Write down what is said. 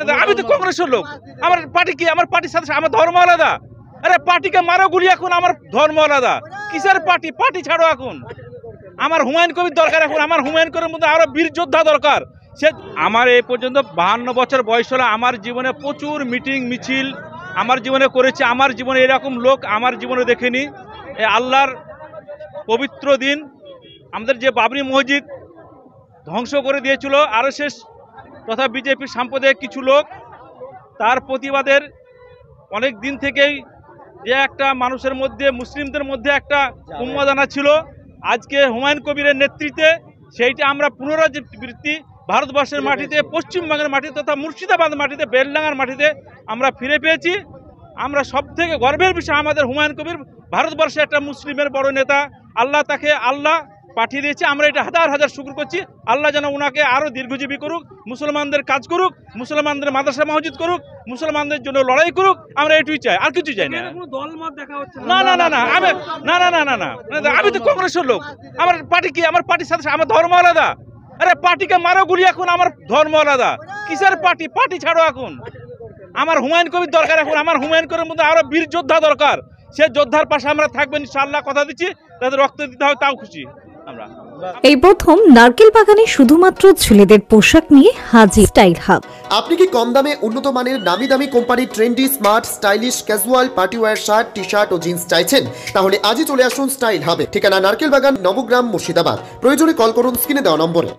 আমি তো কংগ্রেসের লোক। আমার পার্টি কি? আমার পার্টির সাথে আমার ধর্ম আলাদা। আরে পার্টিকে মারো গুলি, এখন আমার ধর্ম আলাদা। কিসের পার্টি? পার্টি ছাড়ো এখন। আমার হুমায়ুন কবির দরকার এখন। আমার হুমায়ুন কবির মধ্যে আরো বীর যোদ্ধা দরকার। সে আমার এই পর্যন্ত 52 বছর বয়স হলো। আমার জীবনে প্রচুর মিটিং মিছিল আমার জীবনে করেছি। আমার জীবনে এরকম লোক আমার জীবনে দেখিনি। এই আল্লাহর পবিত্র দিন আমাদের যে বাবরি মসজিদ ধ্বংস করে দিয়েছিল আরএসএস তথা বিজেপির সাম্প্রদায়িক কিছু লোক, তার প্রতিবাদের অনেক দিন থেকেই যে একটা মানুষের মধ্যে, মুসলিমদের মধ্যে একটা উন্মাদনা ছিল, আজকে হুমায়ুন কবিরের নেতৃত্বে সেইটা আমরা পুনরাবৃত্তি ভারতবর্ষের মাটিতে, পশ্চিমবঙ্গের মাটিতে তথা মুর্শিদাবাদ মাটিতে, বেলডাঙ্গার মাটিতে আমরা ফিরে পেয়েছি। আমরা সব থেকে গর্বের বিষয় আমাদের হুমায়ুন কবির ভারতবর্ষে একটা মুসলিমের বড় নেতা। তাকে আল্লাহ পাঠিয়ে দিয়েছে। আমরা এটা হাজার হাজার শুকর করছি। আল্লাহ যেন ওনাকে আরো দীর্ঘজীবী করুক, মুসলমানদের কাজ করুক, মুসলমানদের মাদ্রাসা মসজিদ করুক, মুসলমানদের জন্য লড়াই করুক। আমরা এটুই চাই, আর কিছু চাই না। না না না না আমি না না না না না আমি তো কংগ্রেসের লোক। আমার পার্টি কি? আমার পার্টির সাথে আমার ধর্ম আলাদা। আরে পার্টিকে মারো গুলি, এখন আমার ধর্ম আলাদা। কিসের পার্টি? পার্টি ছাড়ো এখন। আমার হুমায়ুন কবির দরকার এখন। আমার হুমায়ুন কবির মধ্যে আরো বীর যোদ্ধা দরকার। সে যোদ্ধার পাশে আমরা থাকবেন ইনশাআল্লাহ, কথা দিচ্ছি। তাদের রক্ত দিতে হবে, তাও খুশি আমরা। এই প্রথম নারকেল বাগানে শুধুমাত্র ছেলেদের পোশাক নিয়ে হাজির স্টাইল হাব। আপনি কি কম দামে উন্নত মানের নামি দামি কোম্পানির trendy, smart, stylish, casual, partywear shirt, T shirt ও জিন্স চাইছেন? তাহলে আজই চলে আসুন স্টাইল হাবে। ঠিকানা নারকেল বাগান, নবগ্রাম, মুর্শিদাবাদ। প্রয়োজনে কল করুন স্ক্রিনে দেওয়া নম্বরে।